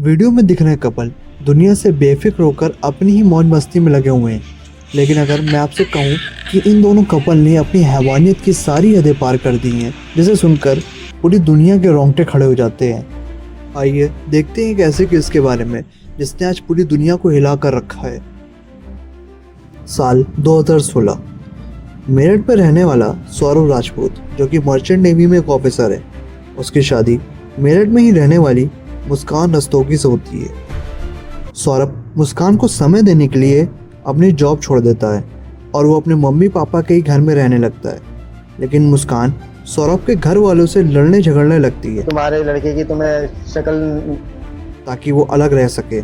Video में दिख रहे कपल दुनिया से बेफिक्र होकर अपनी ही मौज मस्ती में लगे हुए हैं। लेकिन अगर मैं आपसे कहूं कि इन दोनों कपल ने अपनी हैवानियत की सारी हदें पार कर दी हैं, जिसे सुनकर पूरी दुनिया के रोंगटे खड़े हो जाते हैं। आइए देखते हैं एक ऐसे केस के बारे में जिसने आज पूरी दुनिया को हिला कर रखा है। साल 2016। मेरठ में रहने वाला सौरभ राजपूत, जो कि मर्चेंट नेवी में एक ऑफिसर है, उसकी शादी मेरठ में ही रहने वाली मुस्कान रस्तोगी से होती है। सौरभ मुस्कान को समय देने के लिए अपनी जॉब छोड़ देता है और वो अपने मम्मी पापा के ही घर में रहने लगता है। लेकिन मुस्कान सौरभ के घर वालों से लड़ने झगड़ने लगती है तुम्हारे लड़के की तुम्हें शक्ल, ताकि वो अलग रह सके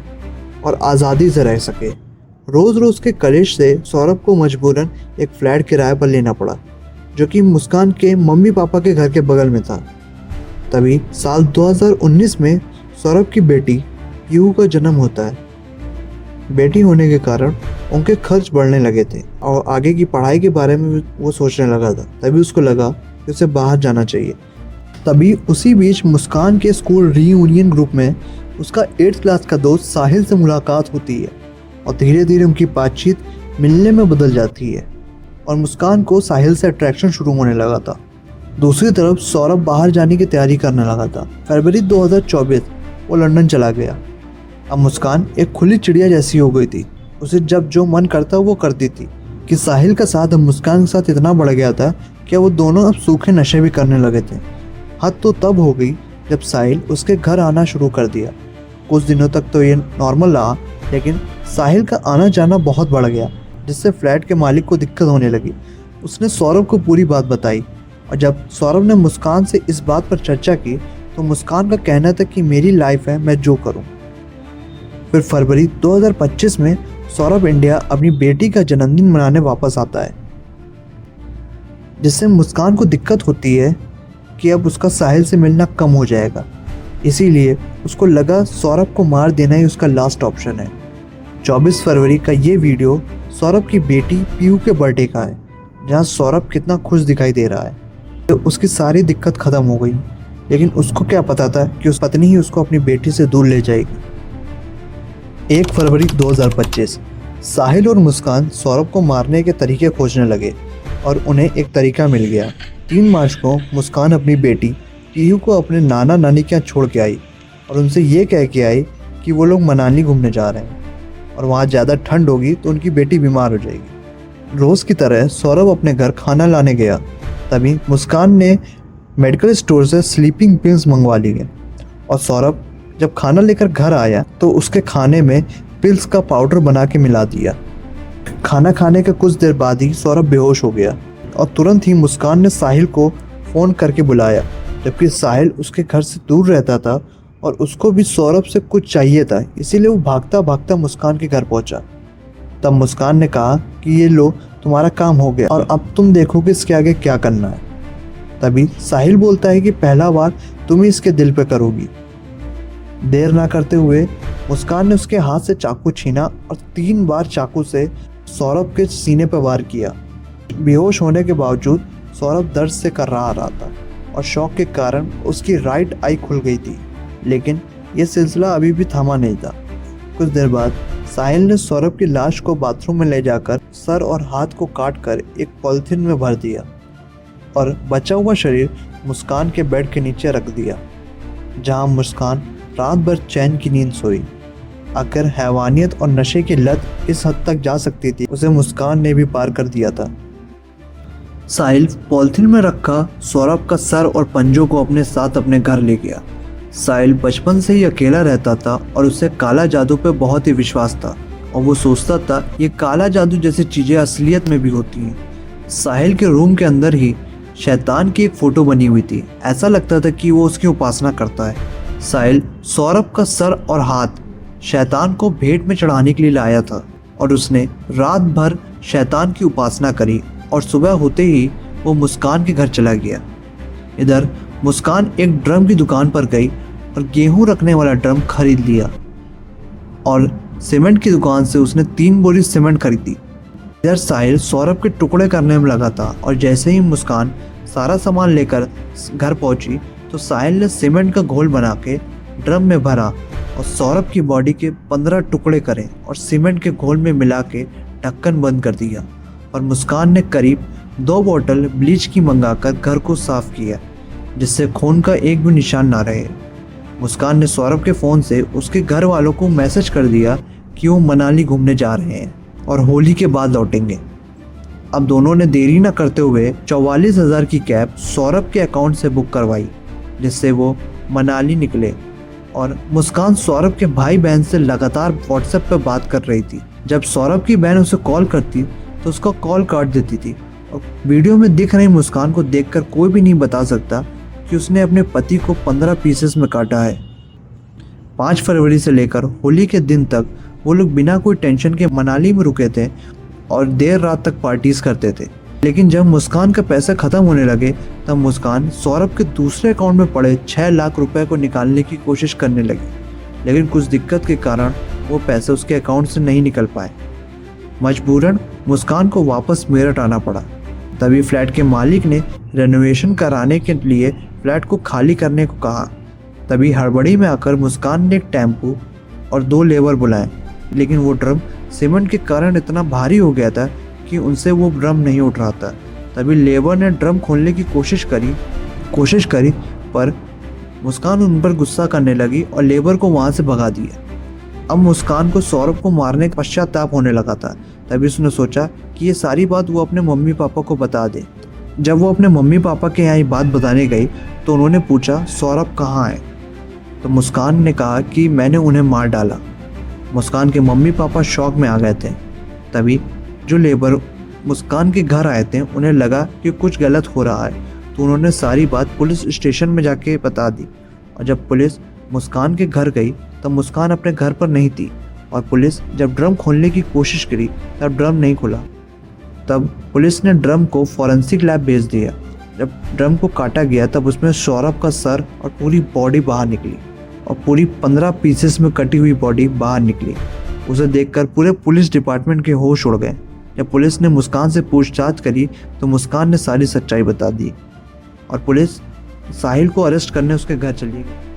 और आज़ादी से रह सके। रोज़ रोज़ के कलेश से सौरभ को मजबूरन एक फ्लैट किराए पर लेना पड़ा, जो कि मुस्कान के मम्मी पापा के घर के बगल में था। तभी साल 2019 में सौरभ की बेटी पीहू का जन्म होता है। बेटी होने के कारण उनके खर्च बढ़ने लगे थे और आगे की पढ़ाई के बारे में वो सोचने लगा था। तभी उसको लगा कि उसे बाहर जाना चाहिए। तभी उसी बीच मुस्कान के स्कूल रीयूनियन ग्रुप में उसका 8th क्लास का दोस्त साहिल से मुलाकात होती है और धीरे धीरे उनकी बातचीत मिलने में बदल जाती है और मुस्कान को साहिल से अट्रैक्शन शुरू होने लगा था। दूसरी तरफ सौरभ बाहर जाने की तैयारी करने लगा था। फरवरी 2024 वो लंदन चला गया। अब मुस्कान एक खुली चिड़िया जैसी हो गई थी। उसे जब जो मन करता वो करती थी कि साहिल का साथ अब मुस्कान के साथ इतना बढ़ गया था कि वो दोनों अब सूखे नशे भी करने लगे थे। हद तो तब हो गई जब साहिल उसके घर आना शुरू कर दिया। कुछ दिनों तक तो ये नॉर्मल रहा, लेकिन साहिल का आना जाना बहुत बढ़ गया, जिससे फ्लैट के मालिक को दिक्कत होने लगी। उसने सौरभ को पूरी बात बताई और जब सौरभ ने मुस्कान से इस बात पर चर्चा की तो मुस्कान का कहना था कि मेरी लाइफ है, मैं जो करूं। फिर फरवरी 2025 में सौरभ इंडिया अपनी बेटी का जन्मदिन मनाने वापस आता है, जिससे मुस्कान को दिक्कत होती है कि अब उसका साहिल से मिलना कम हो जाएगा। इसीलिए उसको लगा सौरभ को मार देना ही उसका लास्ट ऑप्शन है। 24 फरवरी का ये वीडियो सौरभ की बेटी पीहू के बर्थडे का है, जहाँ सौरभ कितना खुश दिखाई दे रहा है। तो उसकी सारी दिक्कत ख़त्म हो गई, लेकिन उसको क्या पता था कि उस पत्नी ही उसको अपनी बेटी से दूर ले जाएगी। 1 फरवरी 2025 साहिल और मुस्कान सौरभ को मारने के तरीके खोजने लगे और उन्हें एक तरीका मिल गया। 3 मार्च को मुस्कान अपनी बेटी पीहू को अपने नाना नानी के यहाँ छोड़ के आई और उनसे ये कह के आई कि वो लोग मनाली घूमने जा रहे हैं और वहाँ ज़्यादा ठंड होगी तो उनकी बेटी बीमार हो जाएगी। रोज़ की तरह सौरभ अपने घर खाना लाने गया। तभी मुस्कान ने मेडिकल स्टोर से स्लीपिंग पिल्स मंगवा ली गई और सौरभ जब खाना लेकर घर आया तो उसके खाने में पिल्स का पाउडर बना के मिला दिया। खाना खाने के कुछ देर बाद ही सौरभ बेहोश हो गया और तुरंत ही मुस्कान ने साहिल को फ़ोन करके बुलाया, जबकि साहिल उसके घर से दूर रहता था और उसको भी सौरभ से कुछ चाहिए था। इसीलिए वो भागता भागता मुस्कान के घर पहुंचा। तब मुस्कान ने कहा कि ये लो, तुम्हारा काम हो गया और अब तुम देखो कि इसके आगे क्या करना है। तभी साहिल बोलता है कि पहला वार तुम ही इसके दिल पे करोगी। देर ना करते हुए मुस्कान ने उसके हाथ से चाकू छीना और 3 बार चाकू से सौरभ के सीने पर वार किया। बेहोश होने के बावजूद सौरभ दर्द से कर्रा रहा था और शॉक के कारण उसकी राइट आई खुल गई थी, लेकिन यह सिलसिला अभी भी थमा नहीं था। कुछ देर बाद साहिल ने सौरभ की लाश को बाथरूम में ले जाकर सर और हाथ को काटकर एक पॉलिथीन में भर दिया और बचा हुआ शरीर मुस्कान के बेड के नीचे रख दिया, जहां मुस्कान रात भर चैन की नींद सोई। आखिर हैवानियत और नशे की लत इस हद तक जा सकती थी, उसे मुस्कान ने भी पार कर दिया था। साहिल पॉलिथीन में रखा सौरभ का सर और पंजों को अपने साथ अपने घर ले गया। साहिल बचपन से ही अकेला रहता था और उसे काला जादू पे बहुत ही विश्वास था और वो सोचता था ये काला जादू जैसी चीज़ें असलियत में भी होती हैं। साहिल के रूम के अंदर ही शैतान की एक फ़ोटो बनी हुई थी। ऐसा लगता था कि वो उसकी उपासना करता है। साहिल सौरभ का सर और हाथ शैतान को भेंट में चढ़ाने के लिए लाया था और उसने रात भर शैतान की उपासना करी और सुबह होते ही वो मुस्कान के घर चला गया। इधर मुस्कान एक ड्रम की दुकान पर गई और गेहूं रखने वाला ड्रम खरीद लिया और सीमेंट की दुकान से उसने 3 बोरी सीमेंट खरीदी। इधर साहिल सौरभ के टुकड़े करने में लगा था और जैसे ही मुस्कान सारा सामान लेकर घर पहुंची तो साहिल ने सीमेंट का घोल बना के ड्रम में भरा और सौरभ की बॉडी के 15 टुकड़े करे और सीमेंट के घोल में मिला के ढक्कन बंद कर दिया। और मुस्कान ने करीब 2 बोतल ब्लीच की मंगाकर घर को साफ किया, जिससे खून का एक भी निशान ना रहे। मुस्कान ने सौरभ के फ़ोन से उसके घर वालों को मैसेज कर दिया कि वो मनाली घूमने जा रहे हैं और होली के बाद लौटेंगे। अब दोनों ने देरी न करते हुए 44,000 की कैब सौरभ के अकाउंट से बुक करवाई, जिससे वो मनाली निकले। और मुस्कान सौरभ के भाई बहन से लगातार व्हाट्सएप पर बात कर रही थी। जब सौरभ की बहन उसे कॉल करती तो उसका कॉल काट देती थी। और वीडियो में दिख रही मुस्कान को देखकर कोई भी नहीं बता सकता कि उसने अपने पति को 15 पीसेस में काटा है। 5 फरवरी से लेकर होली के दिन तक वो लोग बिना कोई टेंशन के मनाली में रुके थे और देर रात तक पार्टीज करते थे। लेकिन जब मुस्कान का पैसा ख़त्म होने लगे तब मुस्कान सौरभ के दूसरे अकाउंट में पड़े 6 लाख रुपए को निकालने की कोशिश करने लगी, लेकिन कुछ दिक्कत के कारण वो पैसे उसके अकाउंट से नहीं निकल पाए। मजबूरन मुस्कान को वापस मेरठ आना पड़ा। तभी फ्लैट के मालिक ने रेनोवेशन कराने के लिए फ्लैट को खाली करने को कहा। तभी हड़बड़ी में आकर मुस्कान ने एक टेम्पू और 2 लेबर बुलाए, लेकिन वो ड्रम सीमेंट के कारण इतना भारी हो गया था कि उनसे वो ड्रम नहीं उठ रहा था। तभी लेबर ने ड्रम खोलने की कोशिश करी पर मुस्कान उन पर गुस्सा करने लगी और लेबर को वहाँ से भगा दिया। अब मुस्कान को सौरभ को मारने का पश्चाताप होने लगा था। तभी उसने सोचा कि ये सारी बात वो अपने मम्मी पापा को बता दे। जब वो अपने मम्मी पापा के यहाँ ये बात बताने गई तो उन्होंने पूछा सौरभ कहाँ है। तो मुस्कान ने कहा कि मैंने उन्हें मार डाला। मुस्कान के मम्मी पापा शॉक में आ गए थे। तभी जो लेबर मुस्कान के घर आए थे उन्हें लगा कि कुछ गलत हो रहा है, तो उन्होंने सारी बात पुलिस स्टेशन में जाके बता दी। और जब पुलिस मुस्कान के घर गई तब मुस्कान अपने घर पर नहीं थी और पुलिस जब ड्रम खोलने की कोशिश करी तब ड्रम नहीं खुला। तब पुलिस ने ड्रम को फॉरेंसिक लैब भेज दिया। जब ड्रम को काटा गया तब उसमें सौरभ का सर और पूरी बॉडी बाहर निकली और पूरी 15 पीसेस में कटी हुई बॉडी बाहर निकली। उसे देखकर पूरे पुलिस डिपार्टमेंट के होश उड़ गए। जब पुलिस ने मुस्कान से पूछताछ करी तो मुस्कान ने सारी सच्चाई बता दी और पुलिस साहिल को अरेस्ट करने उसके घर चली गई।